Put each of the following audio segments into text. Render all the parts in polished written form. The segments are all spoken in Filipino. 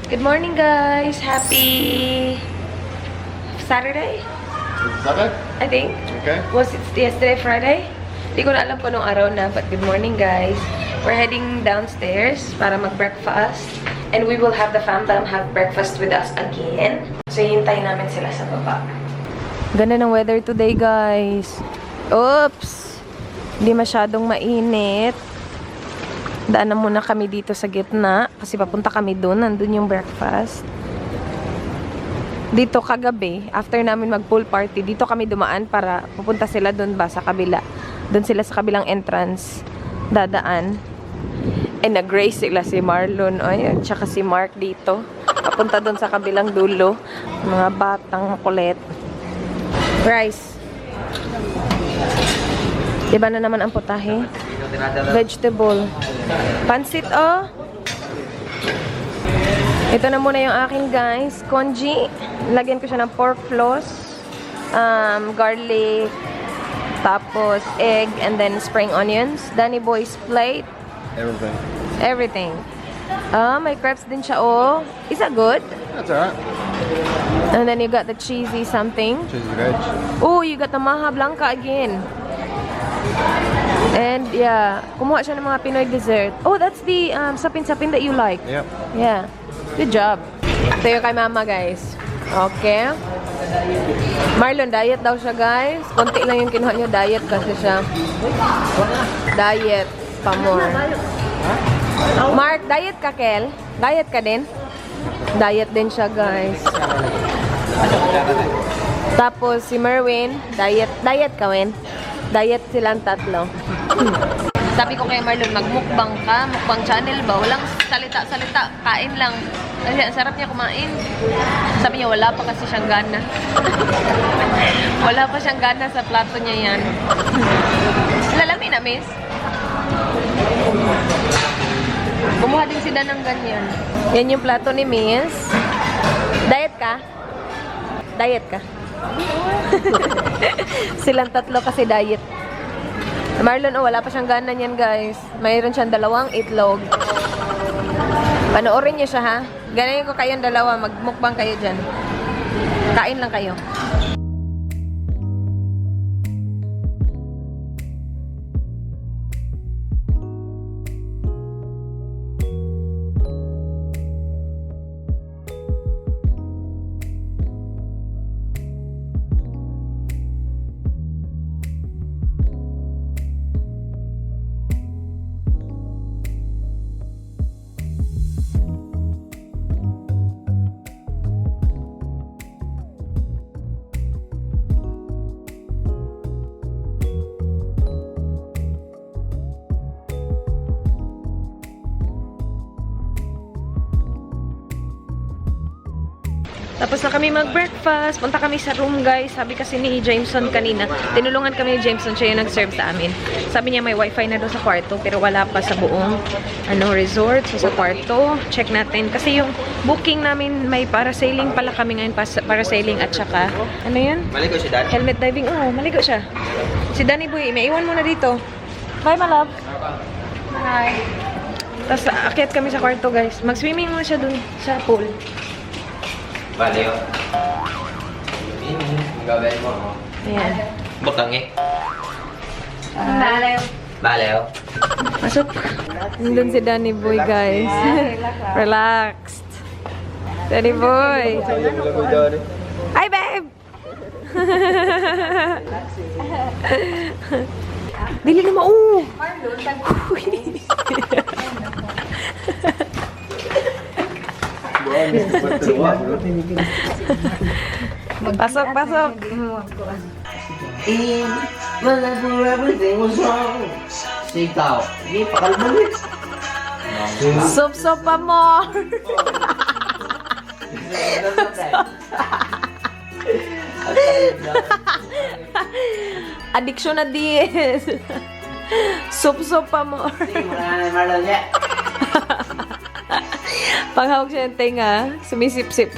Good morning, guys. Happy Saturday? Saturday? I think. Okay. Was it yesterday, Friday? Hindi ko na alam kung anong araw na, but good morning, guys. We're heading downstairs para mag-breakfast. And we will have the fam-bam have breakfast with us again. So, hintayin namin sila sa baba. Ganda ng weather today, guys. Oops! Hindi masyadong mainit. Daan na muna kami dito sa gitna kasi papunta kami doon. Nandun yung breakfast. Dito kagabi, after namin mag-pool party, dito kami dumaan para pupunta sila doon ba sa kabila. Doon sila sa kabilang entrance. Dadaan. And nag-race sila si Marlon. Ay, at saka si Mark dito. Papunta doon sa kabilang dulo. Mga batang makulit. Rice. Diba na naman ang putahe? Vegetable. Pansit, oh. Ito na muna yung akin, guys. Congee. Lagyan ko siya ng pork floss. Garlic. Tapos, egg. And then, spring onions. Danny Boy's plate. Everything. Everything. May crepes din siya, oh. Is that good? That's alright. And then, you got the cheesy something. Cheesy veg. Oh, you got the Maha Blanca again. And yeah, kumuha siya ng mga Pinoy dessert. Oh, that's the sapin-sapin that you like. Yep. Yeah. Good job. Ito yung kay mama, guys. Okay. Marlon, diet daw siya, guys. Konti lang yung kinuha niyo. Diet kasi siya. Diet. Pa more. Mark, diet ka, Kel? Diet ka din? Diet din siya, guys. Tapos si Merwin, diet. Diet ka, Wen? Diet silang tatlo. Sabi ko kay Marlon, magmukbang ka. Mukbang channel ba? Walang salita-salita. Kain lang. Kasi ang sarap niya kumain. Sabi niya, wala pa kasi siyang gana. Wala pa siyang gana sa plato niya yan. Lalami na, miss. Kumuha din sila ng ganyan. Yan yung plato ni miss. Diet ka? Diet ka? Silang tatlo kasi diet. Marlon, oh, wala pa siyang gana niyan, guys. Mayroon siyang 2 itlog. Panoorin niyo siya, ha? Ganayin ko kayong dalawa. Magmukbang kayo dyan. Kain lang kayo. Tapos na kami mag-breakfast. Punta kami sa room, guys. Sabi kasi ni Jameson kanina. Tinulungan kami ni Jameson. Siya yung nag-serve sa amin. Sabi niya may wifi na doon sa kwarto. Pero wala pa sa buong resort. So sa kwarto, check natin. Kasi yung booking namin, may parasailing pala kami ngayon. Parasailing at saka, ano yun? Maligo si Dan? Helmet diving. Oo, maligo siya. Si Danny Boy, may iwan mo na dito. Bye, my love. Hi. Tapos akyat kami sa kwarto, guys. Mag-swimming muna siya doon sa pool. Baleo. Ini, gagawin mo. Ayan. Butang eh. Baleo. Baleo. Masok. Nandun si Danny Boy, guys. Relaxed. Danny Boy. Hi, babe! Dili na mau. Pasok, pasok. Everything was wrong. Sitaw. Hindi, pakalbulit. Sop-sop pa mo. Addiction na diet. Sop-sop pa mo. Paghawag siya ng tenga, sumisip-sip.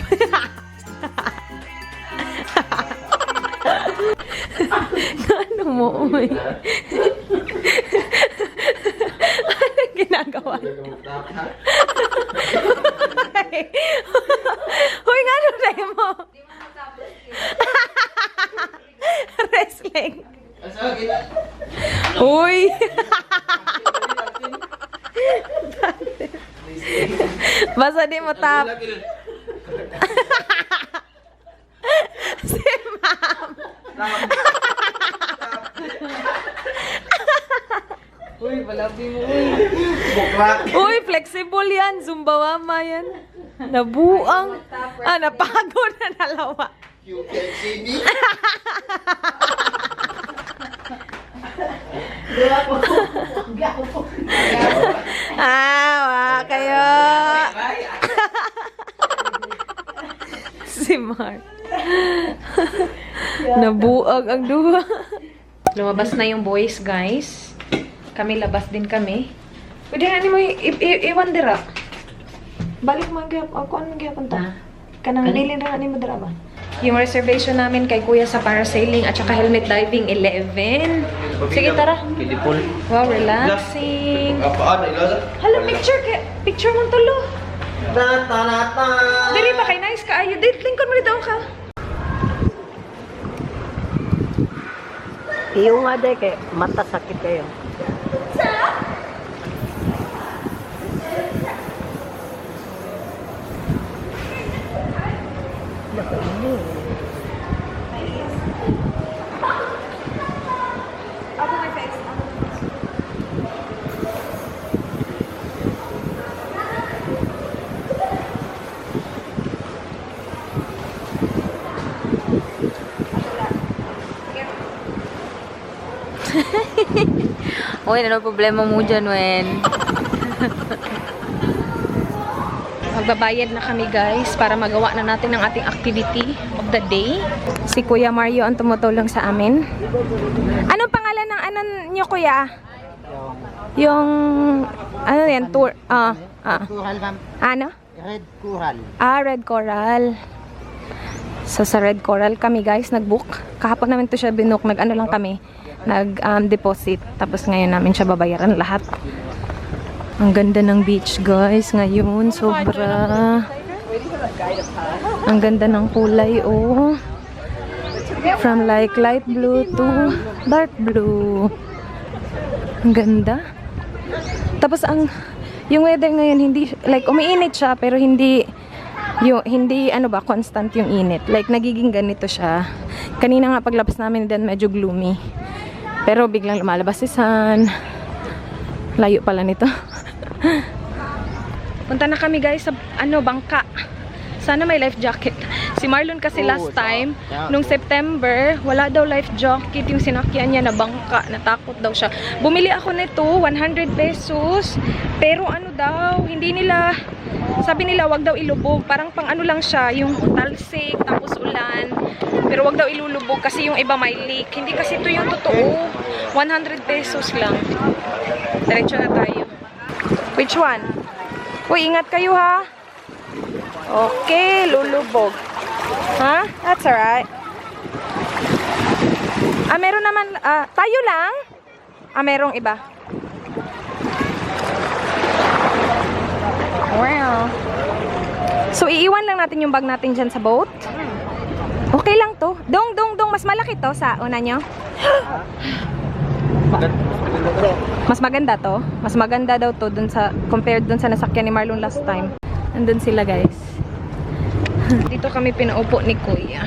Ano mo, uy? Ano ginagawa? Hoy, nga ano tayo mo? Wrestling. Uy! Basta di mo tap. Si ma'am. Uy, balabi mo. Bukrak. Uy, flexible yan. Zumbawama yan. Nabuang. Napagod na nalawa. You can see me. Wa kayo. Si Mark. Nabuag ang duha. Lumabas na yung boys, guys. Kami labas din kami. Pwede na ni mo iwan dira. Balik mo ako ano gyapon ta. Kanang dili na ni mo dira ba? Yung reservation namin kay Kuya sa parasailing at saka helmet diving 11. Sige tara. Pilipol. Wow, relaxing. Apaan? Ilaza? Hala, picture mo tulo. Nata. Dili ba kay nice ka ayo? Dili lingkod mo dito ka. Iyo nga de kay mata sakit kayo. Uy, ano problema mo dyan, Wen? Magbabayad na kami, guys, para magawa na natin ang ating activity of the day. Si Kuya Mario ang tumutulong sa amin. Anong pangalan ng ano nyo, Kuya? Yung, ano yan, tour? Coral ma'am. Ano? Red coral. Red Coral. So, sa Red Coral kami, guys, nag-book. Kahapon namin to siya binook. Nag-ano lang kami. Nag-deposit. Tapos ngayon namin siya babayaran lahat. Ang ganda ng beach, guys. Ngayon, sobra. Ang ganda ng kulay, oh. From like light blue to dark blue. Ang ganda. Tapos yung weather ngayon, hindi, like, umiinit siya, pero hindi constant yung init. Like, nagiging ganito siya. Kanina nga paglabas namin din, medyo gloomy. Pero biglang lumalabas si sun. Layo pala nito. Punta na kami, guys, sa, bangka. Sana may life jacket. Si Marlon kasi last time, nung September, wala daw life jacket yung sinakyan niya na bangka. Natakot daw siya. Bumili ako nito, 100 pesos. Pero ano daw, hindi nila, sabi nila wag daw ilubog. Parang pang ano lang siya, yung talsik, tapos ulan. Pero wag daw ilulubog kasi yung iba may leak. Hindi kasi ito yung totoo. 100 pesos lang. Diretso na tayo. Which one? Uy, ingat kayo ha. Okay, lulubog. Ha? That's alright. Meron naman, tayo lang? Merong iba. Wow. So, iiwan lang natin yung bag natin dyan sa boat? Okay lang to. Dong. Mas malaki to sa una nyo. Mas maganda to. Mas maganda daw to dun sa, compared dun sa nasakyan ni Marlon last time. Nandun sila, guys. Dito kami pinaupo ni Kuya.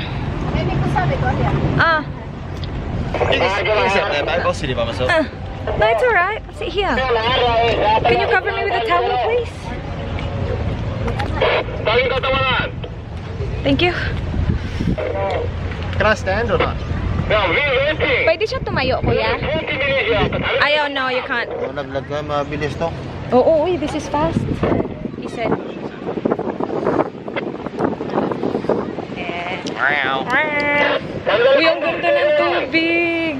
No, it's alright. Sit here. Can you cover me with a towel, please? Thank you. Can I stand or not? Pwede siya tumayo, Kuya? Ayaw, no, you can't. Naglag ka, mabilis to. Oo, this is fast. He said. Uy, ang ganda ng tubig.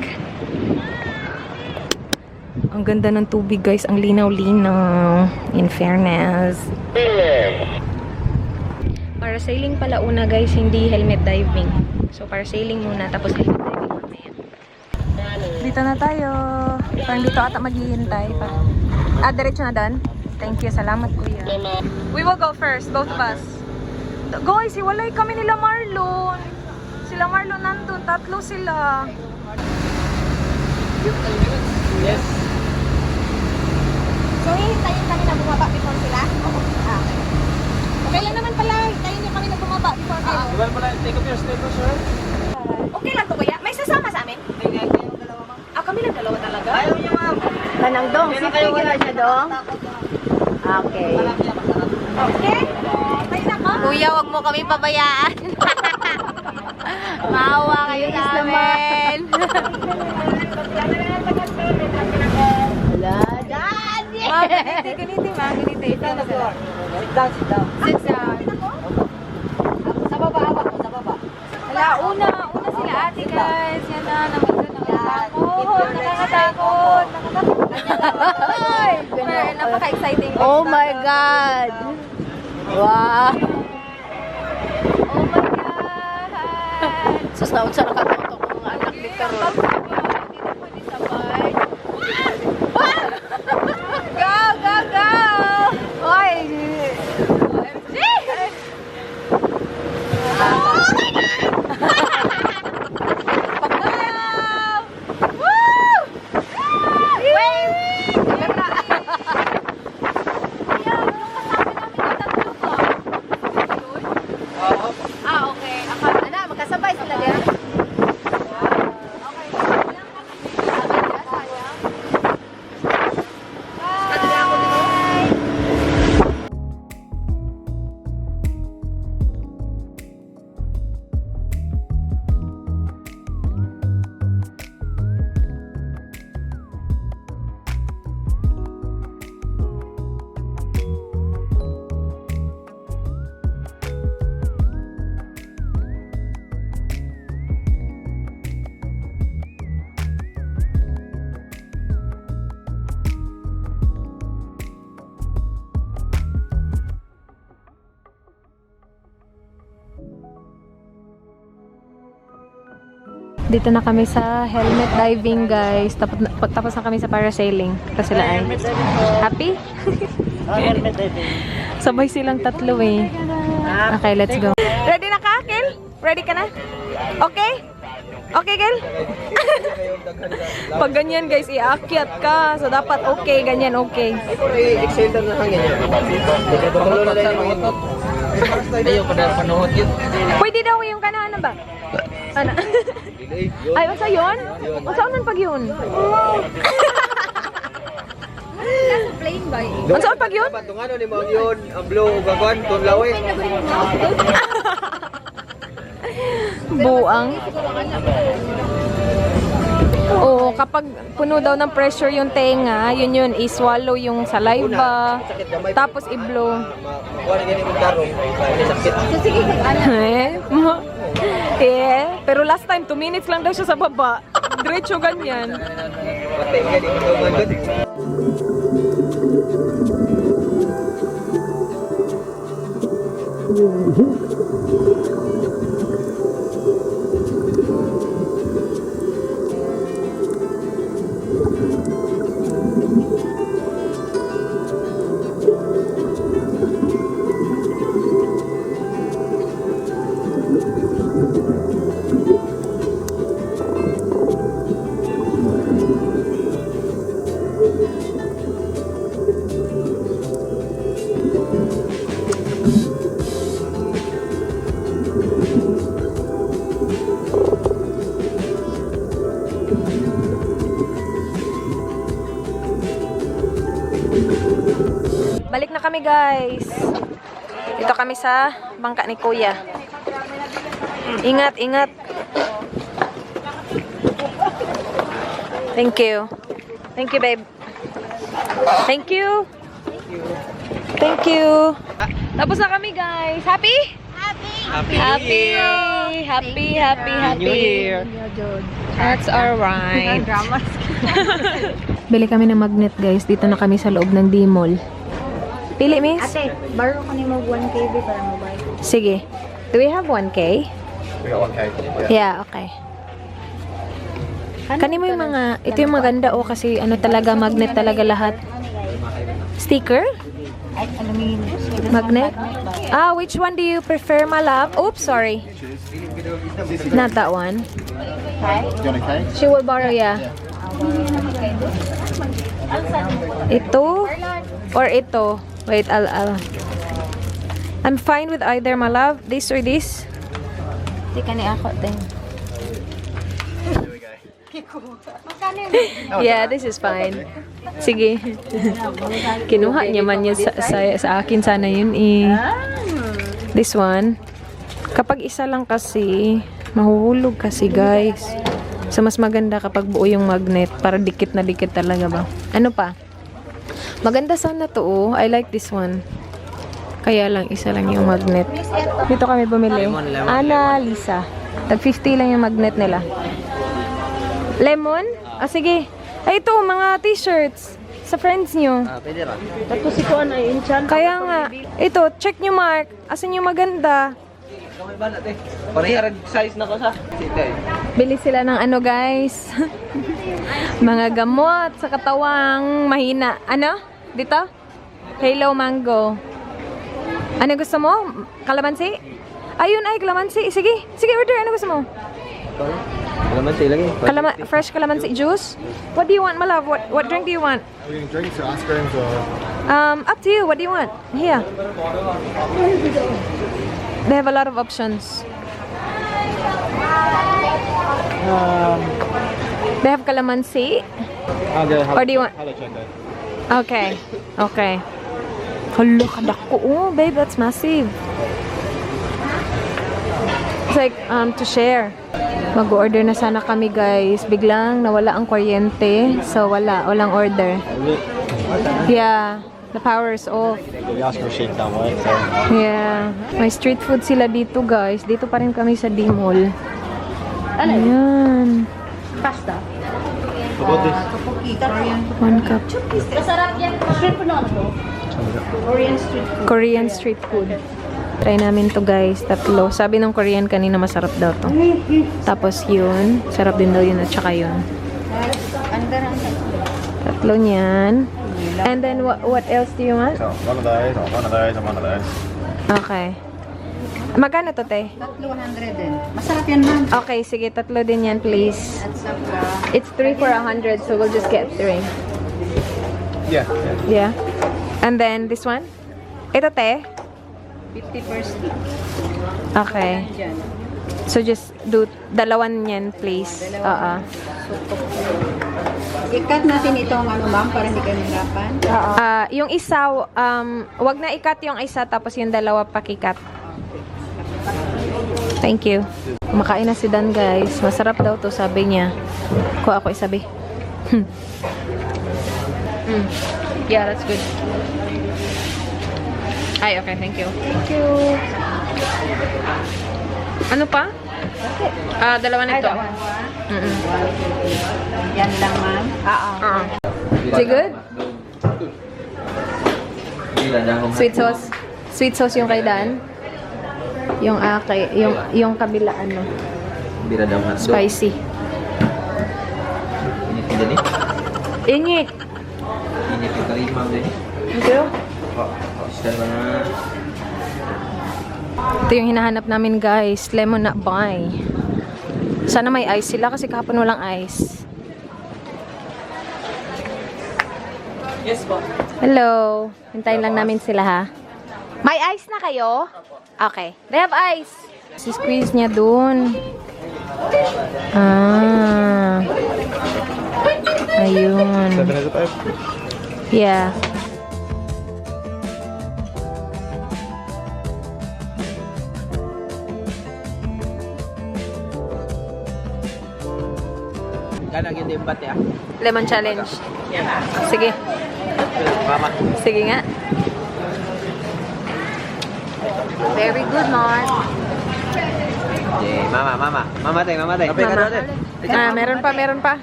Ang ganda ng tubig, guys. Ang linaw-linaw. In fairness. Parasailing pala una, guys. Hindi helmet diving. So, parasailing muna. Tapos helmet diving mamaya. Dito na tayo. Parang dito ata maghihintay pa. Diretso na doon? Thank you. Salamat, kuya. We will go first, both of us. Guys, hiwalay kami nila Marlon. Sila Marlon nandun. Tatlo sila. Yes. So, hihintayin kami na bumaba before sila? Ah. Okay lang naman pala. Hintayin niyo kami na bumaba before kayo. Diba pala, take off your slippers, sir? Okay lang to, kuya. May sasama sa amin? Kami lang dalawa talaga? Ayaw niya, ma'am. Manang dong, sige na siya dong. Okay. Okay. Tayo na ka? Kuya, wag mo kami pabayaan. Maawa kayo sa amin. Wala, dad! Ma'am, ganiti, ma'am. Ganiti. Sit down, sit down. Sit down. Sa baba, hawak mo, sa baba. Wala, una sila ate, guys. Yan na, nakakatakot. Nakakatakot. Ay, Napaka-exciting. Oh my God! Wow! Oh my God. Sus, naon sa nakatutok ko mga anak ni Karol. Go, go, go! Oy! Magkasabay sila din. Dito na kami sa helmet diving, guys. Tapos na kami sa parasailing. Kasi sila ay happy? Helmet diving. Sabay silang tatlo eh. Okay, let's go. Ready na ka, Kel? Ready ka na? Okay? Okay, Kel? Pag ganyan, guys, iakyat ka. So, dapat okay, ganyan, okay. I-exhale na hangin niya. Tulo na lang yung utot. Ayaw pa na panuhot yun. Pwede daw yung kanahan ba? Ano? Ay, unsa yun? Unsa unan pag yun? Plain ba? Unsa pag yun? Tungano ni mo yun, ang blue ug gagwan tunlaw eh. Buang. Oo, kapag puno daw ng pressure yung tenga, yun, i-swallow yung saliva, tapos i-blow. Makuha na ganyan yung tarong. Sakit. Pero last time, 2 minutes lang daw siya sa baba. Diretso ganyan. Patay ganyan yung manggod. Balik na kami, guys. Dito kami sa bangka ni Kuya. Ingat, ingat. Thank you. Thank you, babe. Thank you. Thank you. Tapos na kami, guys. Happy? Happy. Happy. New Year. That's alright. Bili kami ng magnet, guys. Dito na kami sa loob ng D-Mall. Pili, miss? Ate, borrow ko ni mo 1 KB para mobile. Sige. Do we have 1K? We got 1K. Yeah, okay. Kani mo yung mga, ito yung maganda kasi ano talaga, magnet talaga lahat. Sticker? Magnet? Ah, which one do you prefer, my love? Oops, sorry. Not that one. You want a cake? She will borrow, yeah. Ito? Or ito? Wait, I'm fine with either, my love. This or this? Di ka ni ako, te. Yeah, this is fine. Sige. Kinuha niya man yun sa akin. Sana yun eh. This one. Kapag isa lang kasi, mahuhulog kasi guys. So, mas maganda kapag buo yung magnet. Para dikit na dikit talaga ba? Ano pa? Maganda sana to oh. I like this one. Kaya lang, isa lang yung magnet. Dito kami bumili. Ana, Lisa. Tag 50 lang yung magnet nila. Lemon? Ah, sige. Ay, ito, mga t-shirts. Sa friends nyo. Pwede ra. Kaya nga. Ito, check nyo, Mark. Asan yung maganda? Kamay ba natin? Parehara size na ko sa. Sige. Bili sila ng ano, guys. Mga gamot sa katawang mahina. Ano? Dito? Hello, mango. Ano gusto mo? Kalamansi? Ayun ay, kalamansi. Sige. Sige, order. Ano gusto mo? Kalamansi lagi. Fresh calamansi juice? What do you want, my love? What drink do you want? Are you drinks or ice creams or? Up to you. What do you want? Here. They have a lot of options. They have calamansi. Okay. Or do you want? Okay. Okay. Hala, kadako. Oh, babe, that's massive. It's like, to share. Mag-order na sana kami, guys. Biglang nawala ang kuryente. So, walang order. Yeah. The power is off. The gas machine down right, so. Yeah. May street food sila dito, guys. Dito pa rin kami sa D-Mall. Ayan. Pasta. How about this? 1 cup. Masarap yan. Street food na to. Korean street food. Korean street food. Try namin to, guys. 3. Sabi ng Korean kanina masarap daw to. Tapos yun. Sarap din daw yun at saka yun. 3 niyan. And then what else do you want? So, one of those, or one of those, and one of those. Okay. Magkano to, te? 300 din. Masarap yan, ma'am. Okay, sige. 3 din yan, please. At saka, It's 3 for 100, so we'll just get 3. Yeah. Yeah. And then this one? Ito, te? 50 per stick. Okay. Diyan. So just do 2 niyan, please. I-cut natin itong ano, ma'am, para hindi kayo mahirapan. Yung isa, wag na ikat yung isa, tapos yung 2 pakikat. Thank you. Kumakain na si Dan, guys. Masarap daw to, sabi niya. Ko ako isabi. Yeah, that's good. Ay, okay, thank you. Thank you. Ano pa? 2 na ito. Yan lang, ma'am. Is it good? Sweet sauce. Sweet sauce yung kay Dan. Yung yung kabila ano. Bira daw nga. Spicy. Init din eh. Ingit. Init yung kalimang din eh. Thank you. Style ba na? Ito yung hinahanap namin, guys. Lemon na buy. Sana may ice sila kasi kahapon walang ice. Yes po. Hello. Hintayin lang namin sila, ha? May ice na kayo? Okay. They have ice. Si-squeeze niya dun. Ayun. 7 is it, babe? Yeah. Gana ganda yung bate ah. Lemon challenge. Sige. Mama. Sige nga. Very good, Mark. Yeah, mama. Mama tayo. Kapay ka natin. Meron pa.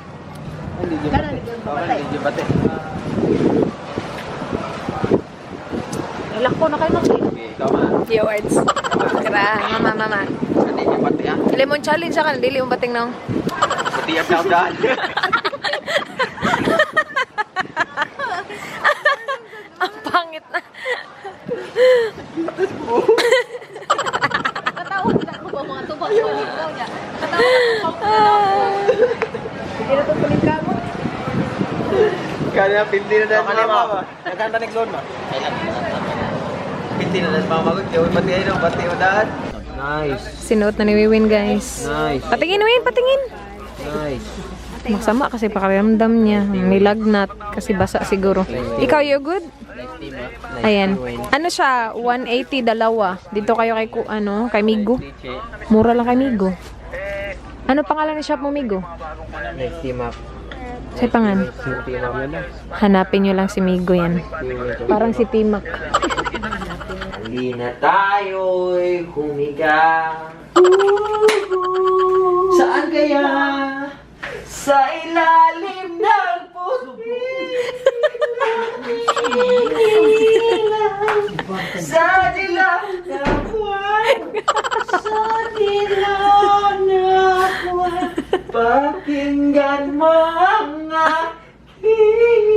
Hindi yung bate. Ilak ko na kayo ng Okay, ikaw ma. Yo, words. Kara, mama. Hindi yung bate ah. Lemon challenge ka na, dili yung bating nang. Puti ang daan. Ang pangit na. Pinti na dahil mama. Nagkanta next zone ba? Pinti na dahil mama ko. Kaya pati ay nung pati udahan. Nice. Sinuot na ni Wiwin, guys. Nice. Patingin, Win, patingin. Nice. Masama kasi pakiramdam niya. Nilagnat kasi basa siguro. Ikaw, you good? Ayan. Ano siya? 180 dalawa. Dito kayo kay kay Migo. Mura lang kay Migo. Ano pangalan ni shop mo, Migo? Next team up. Sa pangan? Team up na. Hanapin nyo lang si Migo yan. Parang si Timak. Hindi na tayo'y humiga. Saan kaya? Sa ilalim ng puso. Sa dilaw na buwan. Sa dilaw na buwan. Pakinggan mo ang aking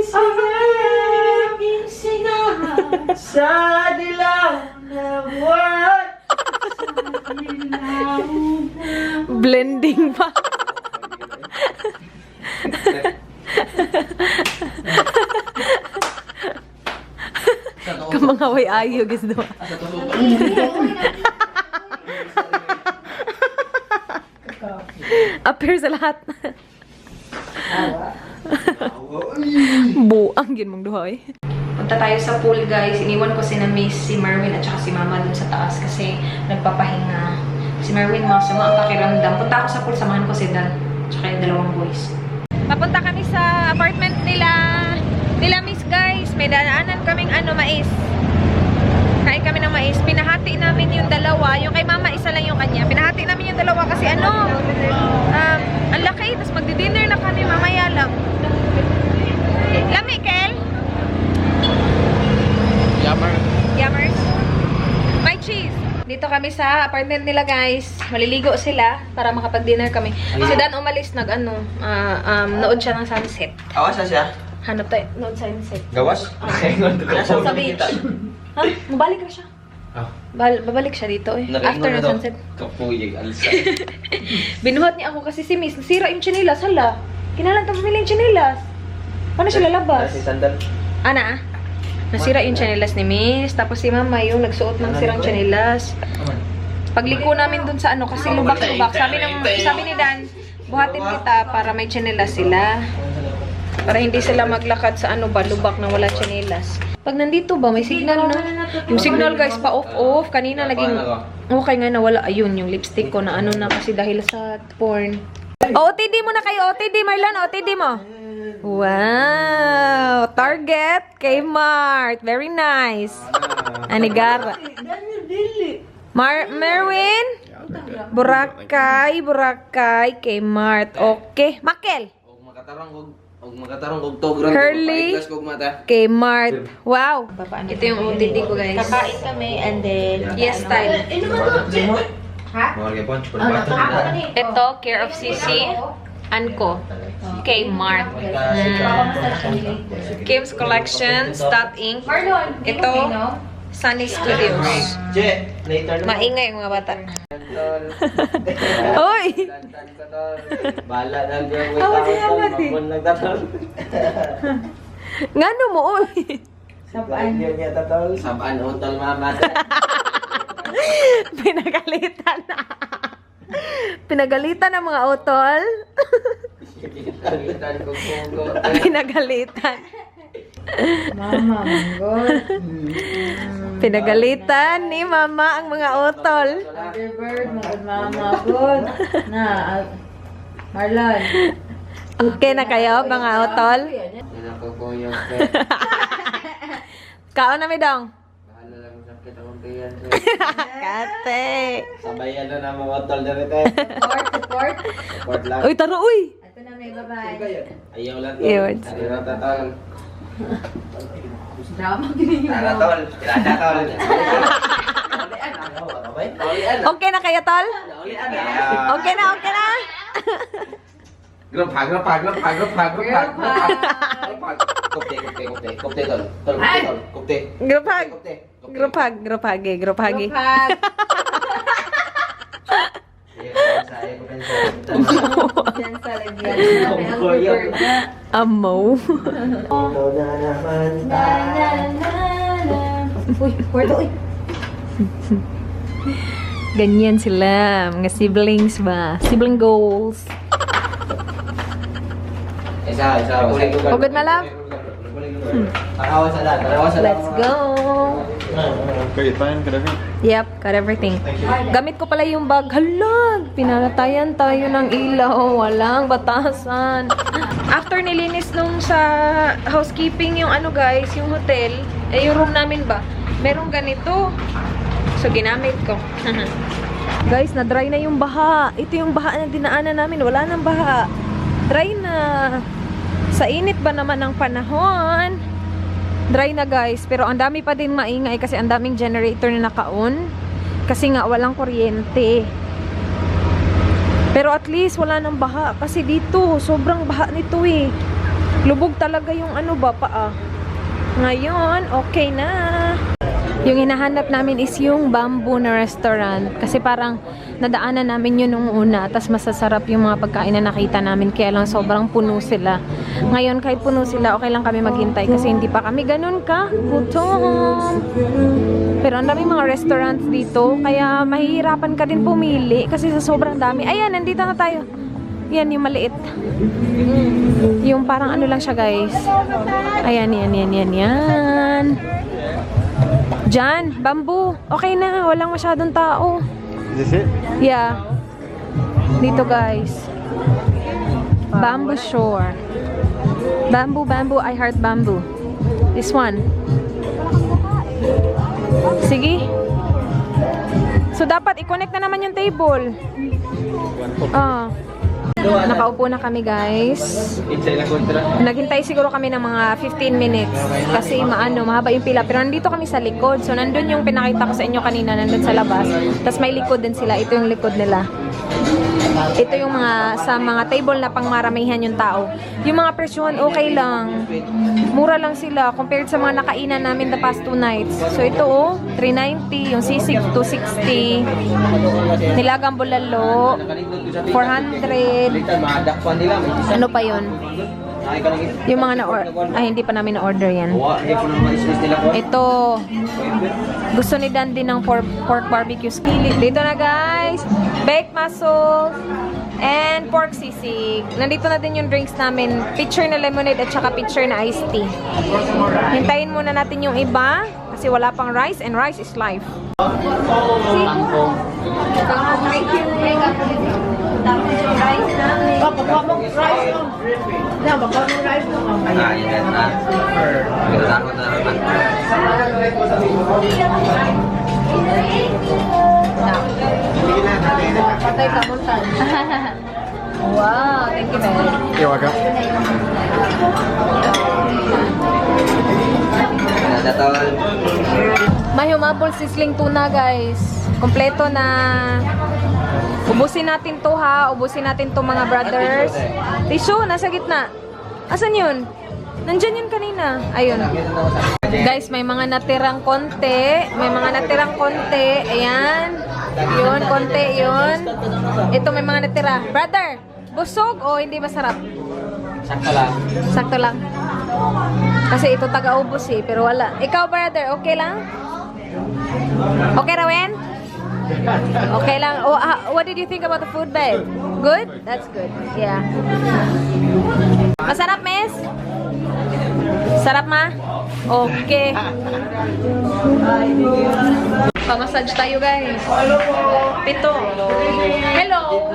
sigahan. Sa dilaw na buwan. Blending pa. Kamangaway ayo, guys do. Appear sa lahat. Buang yun mong duhay. Punta tayo sa pool, guys. Iniwan ko si Miss, si Marvin at saka si Mama dun sa taas kasi nagpapahinga. Si Marvin, masama ang pakiramdam. Punta ako sa pool, samahan ko si Dan at saka yung dalawang boys. Papunta kami sa apartment nila Miss, guys. May dadaanan kaming mais. Kain kami ng mais. Pinahati namin yung dalawa. Yung kay Mama, isa lang yung kanya. Pinahati namin yung dalawa kasi ang laki. Tapos magdi-dinner na kami mamaya lang. Lami, Kel? Yummers. May cheese. Dito kami sa apartment nila, guys. Maliligo sila para makapag-dinner kami. Si Dan umalis nood siya ng sunset. Awas na siya? Hanap tayo, nood sunset. Gawas? Sa beach. Ha? Mabalik na siya. Babalik siya dito eh. After ng sunset. Kapuyig, alsa. Binuhat niya ako kasi si Miss, nasira yung chinelas. Hala, kinalan itong pamili yung chinelas. Paano siya lalabas? Si sandal. Ana, nasira yung chinelas ni Miss. Tapos si Mama yung nagsuot ng sirang chinelas. Pagliko namin dun sa kasi lubak-lubak. Sabi ni Dan, buhatin kita para may chinelas sila. Para hindi sila maglakad sa lubak na wala chinelas. Pag nandito ba, may signal na. Yung signal, guys, pa-off-off. Kanina naging okay nga nawala. Ayun, yung lipstick ko na na kasi dahil sa porn. OTD mo na kayo, OTD, Marlon, OTD mo. Wow! Target, Kmart. Very nice. Anigara. Merwin? Boracay, Kmart. Okay. Makel? Og makatarong og tograng. Curly. Kmart. Wow. Ito yung OTD ko, guys. Kakain kami and then... Yes, style. Mga punch por Ito, Care of CC. Anko. Kmart. Kim's Collection. Stop Inc. Ito, Sunny Studios. Che, later na. Maingay yung mga bata. Hoy! Bala na gawin nagtatol. Ngano mo, oy? Saban utol mama. Pinagalitan na. Pinagalitan ng mga utol. Pinagalitan ko pugo. Pinagalitan. Mama, manggol. Pinagalitan ni Mama ang mga utol. Happy birthday, Mama. Good. Na, Marlon. Okay na kayo, mga utol? Pinakukuyog. Kaon na, Midong. Bahala lang sakit akong piyan. Kate. Sabayan na ng mga utol na rin. Support. Support lang. Uy, taro, uy! Ito na may bye-bye. Ayaw lang. Yun. Ayaw lang tatol. Drama ganyan. Tatol. Tatol. Okay na kayo, tol? Okay na, okay na? Grup hag. Kopte tol. Kopte. Group hug. Hug. Amo. Ganyan sila, mga siblings ba? Sibling goals. Isa. Pagod na, love? Let's go! Okay, fine, kadami. Yep, got everything. Gamit ko pala yung bag. Halag! Pinalatayan tayo ng ilaw. Walang batasan. After nilinis nung sa housekeeping yung ano guys, yung hotel, yung room namin ba, merong ganito. So, ginamit ko. Guys, na-dry na yung baha. Ito yung baha na dinaanan namin. Wala nang baha. Dry na. Sa init ba naman ng panahon? Dry na guys. Pero ang dami pa din maingay kasi ang daming generator na naka-on. Kasi nga walang kuryente. Pero at least wala nang baha. Kasi dito, sobrang baha nito eh. Lubog talaga yung ano ba pa. Ngayon, okay na. Yung hinahanap namin is yung Bamboo na restaurant. Kasi parang nadaanan namin yun nung una. Tapos masasarap yung mga pagkain na nakita namin. Kaya lang sobrang puno sila. Ngayon kahit puno sila, okay lang kami maghintay. Kasi hindi pa kami ganun ka gutom. Pero ang daming mga restaurants dito. Kaya mahihirapan ka din pumili. Kasi sa sobrang dami. Ayan, nandito na tayo. Yan, yung maliit. Yung parang ano lang siya guys. Ayan, yan. Diyan, Bamboo. Okay na, walang masyadong tao. Is this it? Yeah. Dito guys. Bamboo Shore. Bamboo, I heart bamboo. This one. Sige. So dapat i-connect na naman yung table. Nakaupo na kami guys. Naghintay siguro kami ng mga 15 minutes kasi mahaba yung pila. Pero nandito kami sa likod. So nandun yung pinakita ko sa inyo kanina, nandun sa labas. Tapos may likod din sila. Ito yung likod nila. Ito yung sa mga table na pangmaramihan yung tao. Yung mga presyon okay lang. Mura lang sila compared sa mga nakainan namin the past 2 nights. So ito $390, yung sisig $260, nilagang bulalo $400. Ano pa yun? Yung mga hindi pa namin na-order yan. Ito, gusto ni Dan din ng pork barbecue skillet. Dito na guys, baked mussels and pork sisig. Nandito na din yung drinks namin. Pitcher na lemonade at saka pitcher na iced tea. Hintayin muna natin yung iba kasi wala pang rice and rice is life. Patay ka mo saan? Wow, thank you very much. You're welcome. May humabol sisling tuna guys. Kompleto na. Ubusin natin to ha. Ubusin natin to mga brothers. Tissue, nasa gitna. Asan yun? Nandyan yun kanina. Ayun. Guys, may mga natirang konti. Ayan. Yun, konti yun. Ito may mga natira. Brother, busog o hindi masarap? Sakto lang. Kasi ito taga-ubos eh, pero wala. Ikaw brother, okay lang? Okay Rawen? Okay lang. What did you think about the food, babe? Good? That's good. Yeah. Masarap, miss? Sarap, ma? Okay. Pa-massage tayo, guys. Pito. Hello.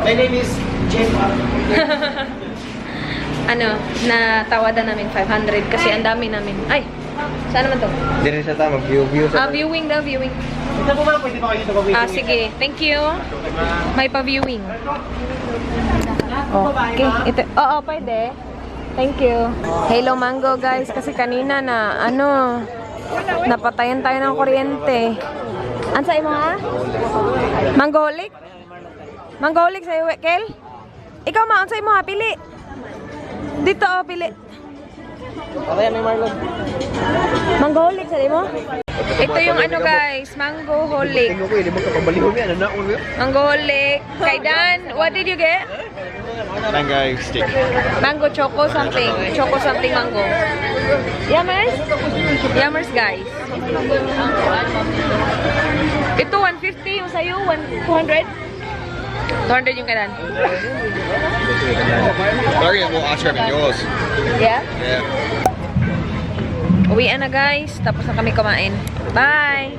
My name is Jim. Natawadan namin 500 kasi ang dami namin. Ay, saan naman to? Dito sa tama, view sa Viewing daw, viewing. Ito po ma'am, pwede ba kayo ito Sige. Thank you. May pa-viewing. Okay. Ito, pwede. Thank you. Hello, Mango, guys. Kasi kanina napatayan tayo ng kuryente. Ansa imo ha? Mangolik? Mangolik sa'yo, Kel? Ikaw, ansa imo ha? Pili. Dito, pili. Ayan, may Marlon. Mangolik sa'yo mo? Ito yung ano guys, mango holik. Tingnan ko, hindi mo kapabalihon yan. Ano na, ulo yun? Mango holik. Kay Dan, what did you get? Mango stick. Mango choco something. Choco something mango. Yummers? Yummers guys. Ito 150 yung sa'yo, 200? 200 yung kanan. Sorry, we'll ask her about yours. Yeah? Yeah. Uwian na guys. Tapos na kami kumain. Bye!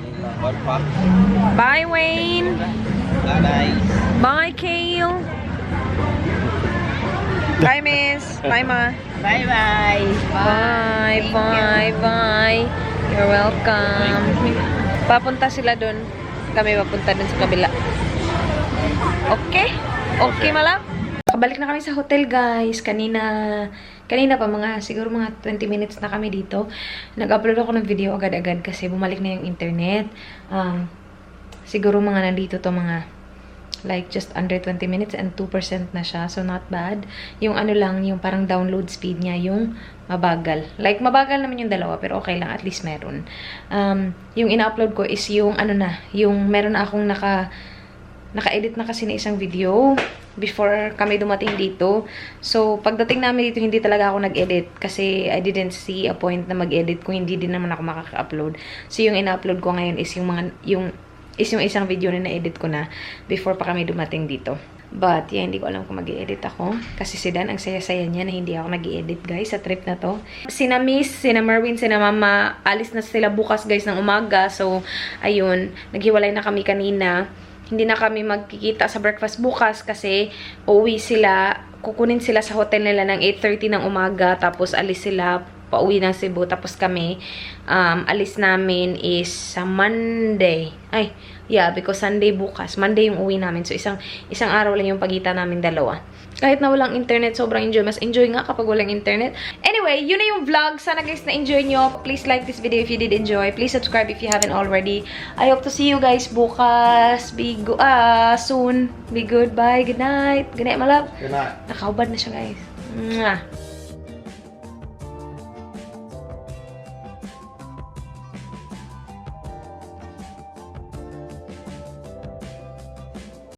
Bye Wayne! Bye. Bye Kale! Bye Miss! Bye Ma! Bye-bye. Bye! Bye! Bye! You're welcome! Papunta sila dun. Kami papunta dun sa kabila. Okay? Okay malap? Kabalik na kami sa hotel guys. Kanina pa siguro mga 20 minutes na kami dito. Nag-upload ako ng video agad-agad kasi bumalik na yung internet. Siguro mga nandito to mga like just under 20 minutes and 2% na siya. So not bad. Yung ano lang, yung parang download speed niya, yung mabagal. Like mabagal naman yung dalawa pero okay lang, at least meron. Yung ina-upload ko is yung ano na, yung meron na akong naka-edit na kasi na isang video before kami dumating dito. So, pagdating namin dito, hindi talaga ako nag-edit kasi I didn't see a point na mag-edit kung hindi din naman ako makaka-upload. So, yung ina-upload ko ngayon is yung isang video na na-edit ko na before pa kami dumating dito. But, yeah, hindi ko alam kung mag-i-edit ako. Kasi si Dan, ang saya-saya niya na hindi ako nag-i-edit, guys, sa trip na to. Sina Miss, sina Marvin, sina Mama, alis na sila bukas, guys, ng umaga. So, ayun, naghiwalay na kami kanina. Hindi na kami magkikita sa breakfast bukas kasi uuwi sila, kukunin sila sa hotel nila ng 8:30 ng umaga, tapos alis sila, pauwi ng Cebu, tapos kami, alis namin is sa Monday. Ay, yeah, because Sunday bukas. Monday yung uwi namin. So, isang araw lang yung pagitan namin dalawa. Kahit na walang internet, sobrang enjoy. Mas enjoy nga kapag walang internet. Anyway, yun na yung vlog. Sana guys na-enjoy nyo. Please like this video if you did enjoy. Please subscribe if you haven't already. I hope to see you guys bukas. Soon. Be good. Bye. Good night. Good night, my love. Good night. Nakaubad na siya, guys. Mwah.